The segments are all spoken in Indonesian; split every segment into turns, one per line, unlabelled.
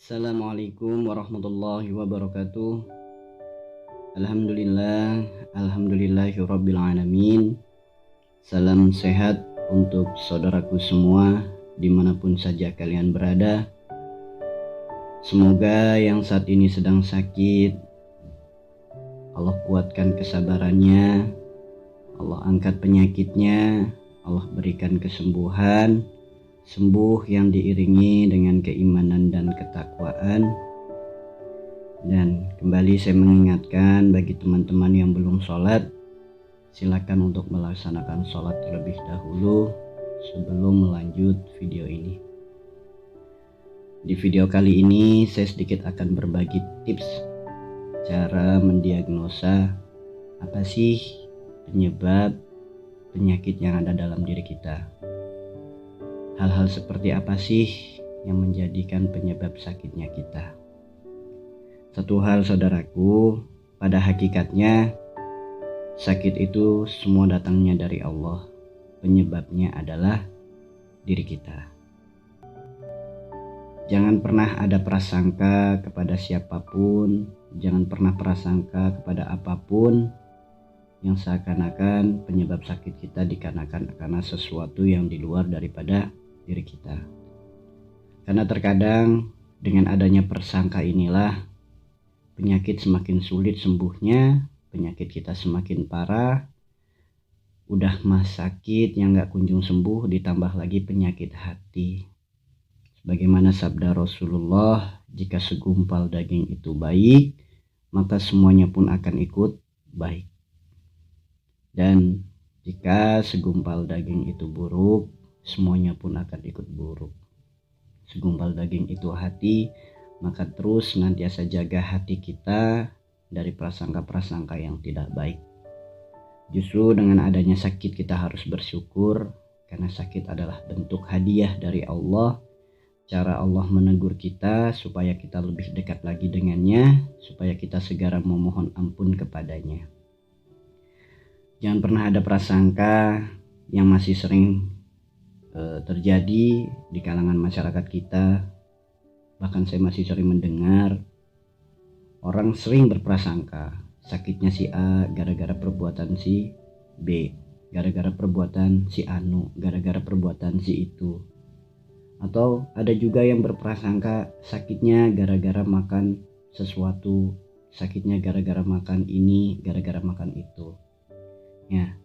Assalamualaikum warahmatullahi wabarakatuh. Alhamdulillahirabbil alamin. Salam sehat untuk saudaraku semua dimanapun saja kalian berada. Semoga yang saat ini sedang sakit, Allah kuatkan kesabarannya, Allah angkat penyakitnya, Allah berikan kesembuhan, sembuh yang diiringi dengan keimanan dan ketakwaan. Dan kembali saya mengingatkan bagi teman-teman yang belum sholat, silakan untuk melaksanakan sholat terlebih dahulu sebelum melanjut video ini. Di video kali ini saya sedikit akan berbagi tips cara mendiagnosa apa sih penyebab penyakit yang ada dalam diri kita. Hal-hal seperti apa sih yang menjadikan penyebab sakitnya kita? Satu hal saudaraku, pada hakikatnya sakit itu semua datangnya dari Allah. Penyebabnya adalah diri kita. Jangan pernah ada prasangka kepada siapapun, jangan pernah prasangka kepada apapun yang seakan-akan penyebab sakit kita dikarenakan karena sesuatu yang di luar daripada diri kita. Karena terkadang dengan adanya persangka inilah penyakit semakin sulit sembuhnya, penyakit kita semakin parah. Udah mah sakit yang gak kunjung sembuh, ditambah lagi penyakit hati. Sebagaimana sabda Rasulullah, jika segumpal daging itu baik, maka semuanya pun akan ikut baik. Dan jika segumpal daging itu buruk, semuanya pun akan ikut buruk. Segumpal daging itu hati, maka terus senantiasa jaga hati kita dari prasangka-prasangka yang tidak baik. Justru dengan adanya sakit kita harus bersyukur, karena sakit adalah bentuk hadiah dari Allah. Cara Allah menegur kita supaya kita lebih dekat lagi dengannya, supaya kita segera memohon ampun kepadanya. Jangan pernah ada prasangka yang masih sering terjadi di kalangan masyarakat kita. Bahkan saya masih sering mendengar orang sering berprasangka sakitnya si A gara-gara perbuatan si B, gara-gara perbuatan si Anu, gara-gara perbuatan si itu. Atau ada juga yang berprasangka sakitnya gara-gara makan sesuatu, sakitnya gara-gara makan ini, gara-gara makan itu. Ya,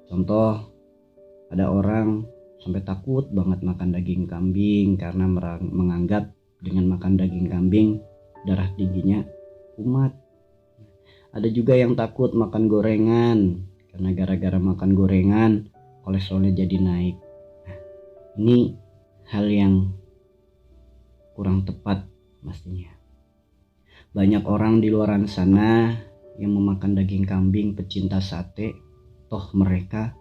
contoh ada orang sampai takut banget makan daging kambing karena menganggap dengan makan daging kambing darah tingginya kumat. Ada juga yang takut makan gorengan karena gara-gara makan gorengan kolesterolnya jadi naik. Nah, ini hal yang kurang tepat pastinya. Banyak orang di luar sana yang memakan daging kambing pecinta sate, toh mereka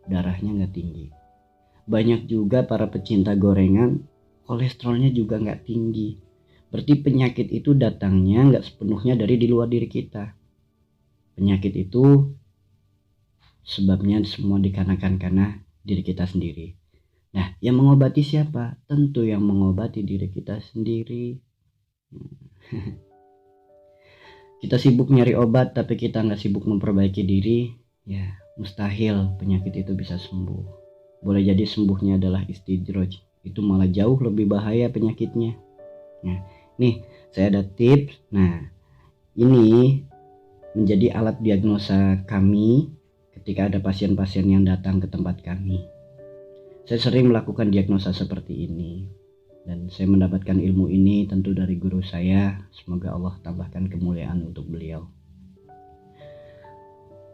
darahnya nggak tinggi. Banyak juga para pecinta gorengan, kolesterolnya juga nggak tinggi. Berarti penyakit itu datangnya nggak sepenuhnya dari di luar diri kita. Penyakit itu sebabnya semua dikarenakan karena diri kita sendiri. Nah, yang mengobati siapa? Tentu yang mengobati diri kita sendiri. Kita sibuk nyari obat tapi kita nggak sibuk memperbaiki diri, ya mustahil penyakit itu bisa sembuh. Boleh jadi sembuhnya adalah istidroj, itu malah jauh lebih bahaya penyakitnya. Nah, nih saya ada tips. Nah, ini menjadi alat diagnosa kami ketika ada pasien-pasien yang datang ke tempat kami. Saya sering melakukan diagnosa seperti ini, dan saya mendapatkan ilmu ini tentu dari guru saya. Semoga Allah tambahkan kemuliaan untuk beliau.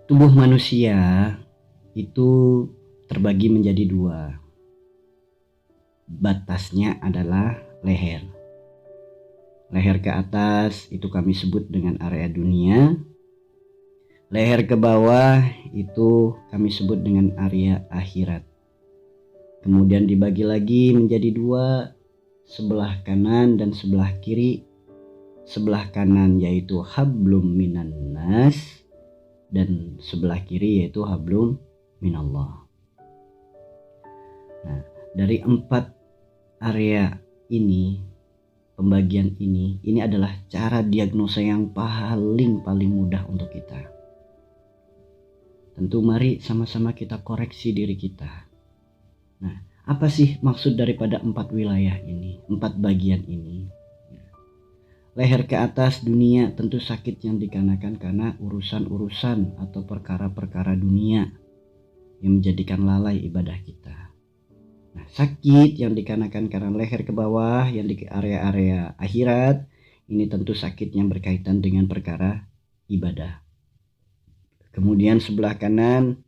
Tubuh manusia itu terbagi menjadi dua. Batasnya adalah leher. Leher ke atas itu kami sebut dengan area dunia. Leher ke bawah itu kami sebut dengan area akhirat. Kemudian dibagi lagi menjadi dua, sebelah kanan dan sebelah kiri. Sebelah kanan yaitu hablum minan nas, dan sebelah kiri yaitu hablum minallah. Nah, dari 4 area ini pembagian ini adalah cara diagnosa yang paling mudah untuk kita. Tentu mari sama-sama kita koreksi diri kita. Nah, apa sih maksud daripada 4 wilayah ini, 4 bagian ini? Leher ke atas dunia tentu sakit yang dikarenakan karena urusan-urusan atau perkara-perkara dunia yang menjadikan lalai ibadah kita. Nah, sakit yang dikarenakan karena leher ke bawah yang di area-area akhirat ini tentu sakit yang berkaitan dengan perkara ibadah. Kemudian sebelah kanan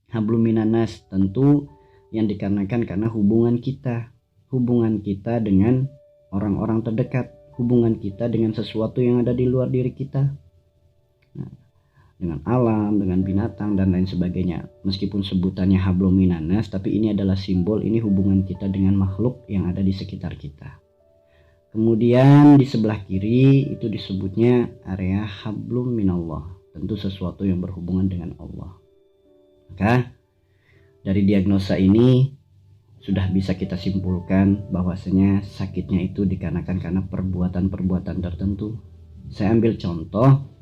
hablum minanas tentu yang dikarenakan karena hubungan kita dengan orang-orang terdekat, hubungan kita dengan sesuatu yang ada di luar diri kita. Nah, dengan alam, dengan binatang dan lain sebagainya. Meskipun sebutannya hablum minanas, tapi ini adalah simbol, ini hubungan kita dengan makhluk yang ada di sekitar kita. Kemudian di sebelah kiri itu disebutnya area hablum minallah, tentu sesuatu yang berhubungan dengan Allah. Maka dari diagnosa ini sudah bisa kita simpulkan bahwasanya sakitnya itu dikarenakan karena perbuatan-perbuatan tertentu. Saya ambil contoh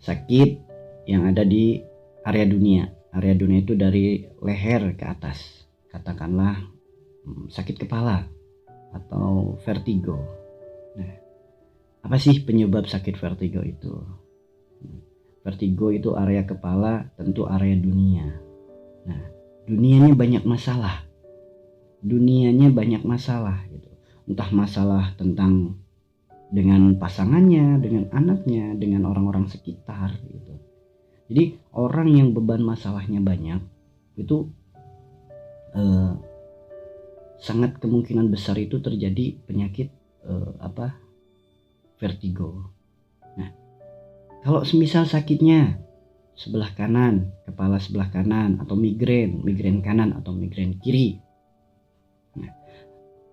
sakit yang ada di area dunia. Area dunia itu dari leher ke atas. Katakanlah sakit kepala atau vertigo. Nah, apa sih penyebab sakit vertigo itu? Vertigo itu area kepala, tentu area dunia. Nah, dunianya banyak masalah. Gitu. Entah masalah tentang dengan pasangannya, dengan anaknya, dengan orang-orang sekitar gitu. Jadi orang yang beban masalahnya banyak itu sangat kemungkinan besar itu terjadi penyakit vertigo. Nah, kalau semisal sakitnya sebelah kanan, kepala sebelah kanan, atau migrain kanan atau migrain kiri. Nah,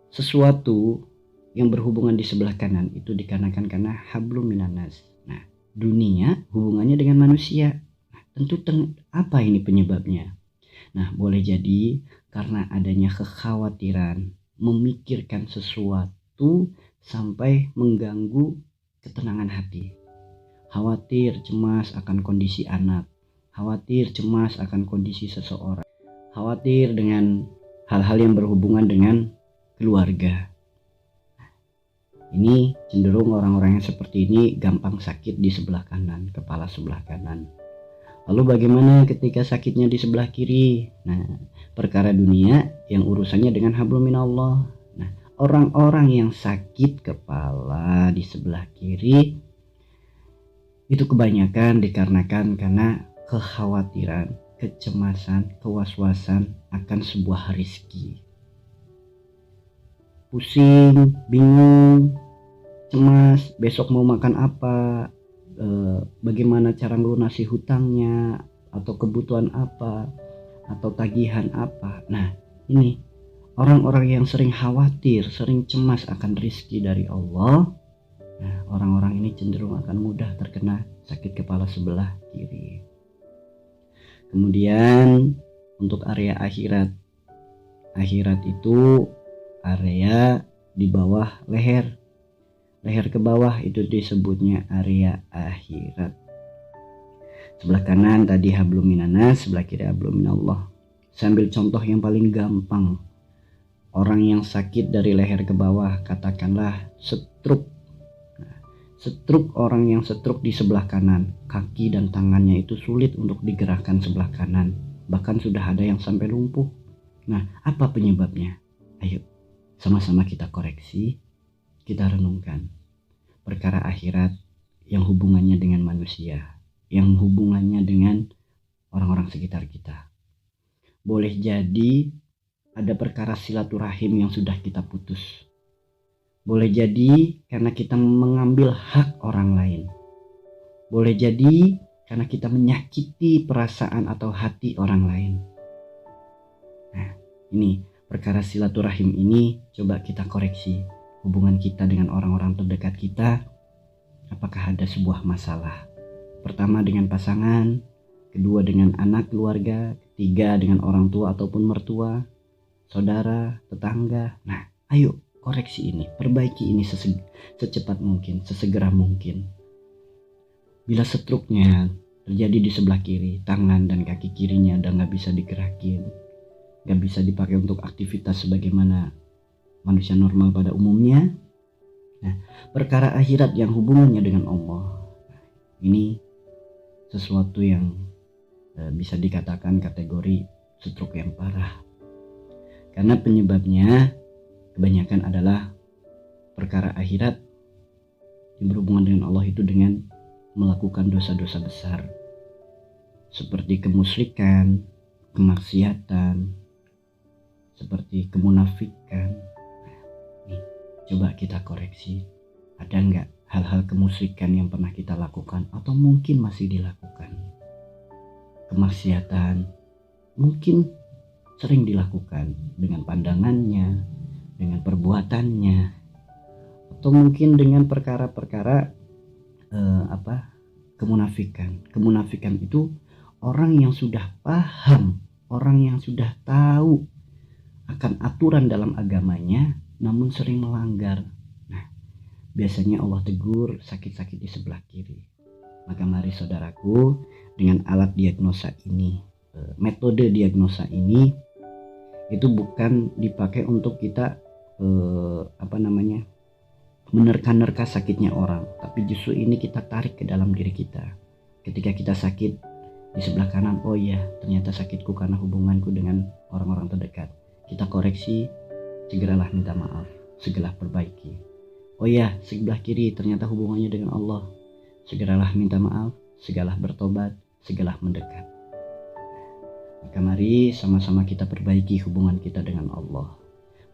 sesuatu yang berhubungan di sebelah kanan itu dikarenakan karena hablum minanas. Nah, dunia hubungannya dengan manusia. Nah, tentu apa ini penyebabnya? Nah, boleh jadi karena adanya kekhawatiran, memikirkan sesuatu sampai mengganggu ketenangan hati. Khawatir, cemas akan kondisi anak. Khawatir, cemas akan kondisi seseorang. Khawatir dengan hal-hal yang berhubungan dengan keluarga. Ini cenderung orang-orang yang seperti ini gampang sakit di sebelah kanan, kepala sebelah kanan. Lalu bagaimana ketika sakitnya di sebelah kiri? Nah, perkara dunia yang urusannya dengan hablum minallah. Nah, orang-orang yang sakit kepala di sebelah kiri itu kebanyakan dikarenakan karena kekhawatiran, kecemasan, kewaswasan akan sebuah rezeki. Pusing, bingung, cemas, besok mau makan apa, bagaimana cara melunasi hutangnya, atau kebutuhan apa, atau tagihan apa. Nah, ini orang-orang yang sering khawatir, sering cemas akan rezeki dari Allah. Nah, orang-orang ini cenderung akan mudah terkena sakit kepala sebelah kiri. Kemudian untuk area akhirat itu area di bawah leher ke bawah itu disebutnya area akhirat. Sebelah kanan tadi hablum minanas, sebelah kiri hablum minallah. Sambil contoh yang paling gampang, orang yang sakit dari leher ke bawah, katakanlah stroke. Orang yang stroke di sebelah kanan, kaki dan tangannya itu sulit untuk digerakkan sebelah kanan, bahkan sudah ada yang sampai lumpuh. Nah, apa penyebabnya? Ayo sama-sama kita koreksi, kita renungkan. Perkara akhirat yang hubungannya dengan manusia, yang hubungannya dengan orang-orang sekitar kita. Boleh jadi ada perkara silaturahim yang sudah kita putus. Boleh jadi karena kita mengambil hak orang lain. Boleh jadi karena kita menyakiti perasaan atau hati orang lain. Nah, ini perkara silaturahim ini coba kita koreksi. Hubungan kita dengan orang-orang terdekat kita, apakah ada sebuah masalah? Pertama dengan pasangan, kedua dengan anak keluarga, ketiga dengan orang tua ataupun mertua, saudara, tetangga. Nah, ayo koreksi ini, perbaiki ini secepat mungkin, sesegera mungkin. Bila stroke-nya terjadi di sebelah kiri, tangan dan kaki kirinya udah nggak bisa digerakin, nggak bisa dipakai untuk aktivitas sebagaimana manusia normal pada umumnya. Nah, perkara akhirat yang hubungannya dengan Allah, ini sesuatu yang bisa dikatakan kategori stroke yang parah. Karena penyebabnya kebanyakan adalah perkara akhirat yang berhubungan dengan Allah itu dengan melakukan dosa-dosa besar seperti kemusyrikan, kemaksiatan, seperti kemunafikan. Nih, coba kita koreksi, ada nggak hal-hal kemusyrikan yang pernah kita lakukan atau mungkin masih dilakukan? Kemaksiatan mungkin sering dilakukan dengan pandangannya, dengan perbuatannya, atau mungkin dengan perkara-perkara kemunafikan. Kemunafikan itu orang yang sudah paham, orang yang sudah tahu akan aturan dalam agamanya namun sering melanggar. Nah, biasanya Allah tegur sakit-sakit di sebelah kiri. Maka mari saudaraku, dengan alat diagnosa ini, metode diagnosa ini itu bukan dipakai untuk kita menerka-nerka sakitnya orang, tapi justru ini kita tarik ke dalam diri kita. Ketika kita sakit di sebelah kanan, oh iya, ternyata sakitku karena hubunganku dengan orang-orang terdekat. Kita koreksi, segeralah minta maaf, segeralah perbaiki. Oh iya, sebelah kiri ternyata hubungannya dengan Allah, segeralah minta maaf, segeralah bertobat, segeralah mendekat. Maka mari sama-sama kita perbaiki hubungan kita dengan Allah,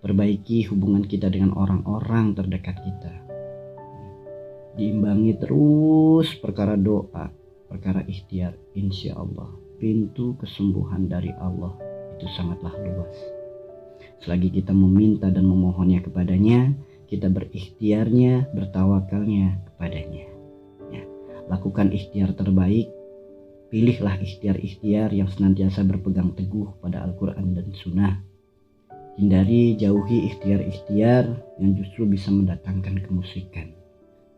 perbaiki hubungan kita dengan orang-orang terdekat kita. Diimbangi terus perkara doa, perkara ikhtiar. Insya Allah pintu kesembuhan dari Allah itu sangatlah luas. Selagi kita meminta dan memohonnya kepadanya, kita berikhtiarnya, bertawakalnya kepadanya. Ya, lakukan ikhtiar terbaik. Pilihlah ikhtiar-ikhtiar yang senantiasa berpegang teguh pada Al-Quran dan Sunnah. Hindari, jauhi ikhtiar-ikhtiar yang justru bisa mendatangkan kemusyrikan.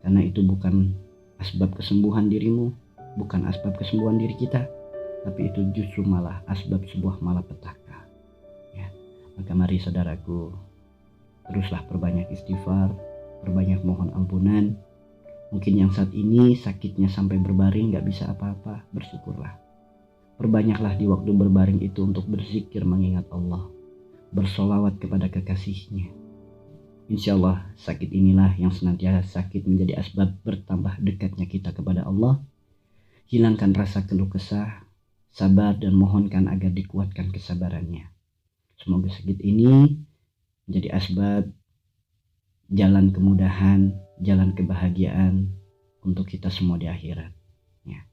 Karena itu bukan asbab kesembuhan dirimu, bukan asbab kesembuhan diri kita, tapi itu justru malah asbab sebuah malapetaka. Ya, maka mari saudaraku, teruslah perbanyak istighfar, perbanyak mohon ampunan. Mungkin yang saat ini sakitnya sampai berbaring gak bisa apa-apa, bersyukurlah. Perbanyaklah di waktu berbaring itu untuk berzikir mengingat Allah, bersolawat kepada kekasihnya. Insya Allah sakit inilah yang senantiasa sakit menjadi asbab bertambah dekatnya kita kepada Allah. Hilangkan rasa keluh kesah, sabar dan mohonkan agar dikuatkan kesabarannya. Semoga sakit ini menjadi asbab jalan kemudahan, jalan kebahagiaan untuk kita semua di akhirat. Ya.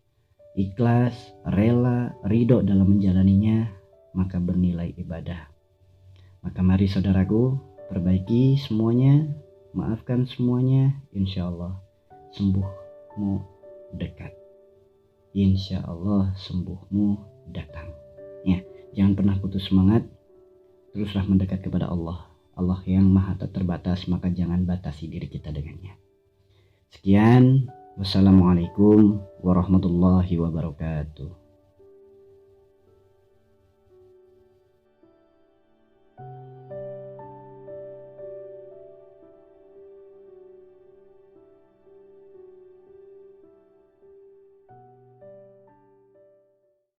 Ikhlas, rela, ridho dalam menjalaninya, maka bernilai ibadah. Maka mari saudaraku, perbaiki semuanya, maafkan semuanya, insya Allah sembuhmu dekat. Insya Allah sembuhmu datang. Ya, jangan pernah putus semangat, teruslah mendekat kepada Allah. Allah yang maha tak terbatas, maka jangan batasi diri kita dengannya. Sekian, wassalamualaikum warahmatullahi wabarakatuh.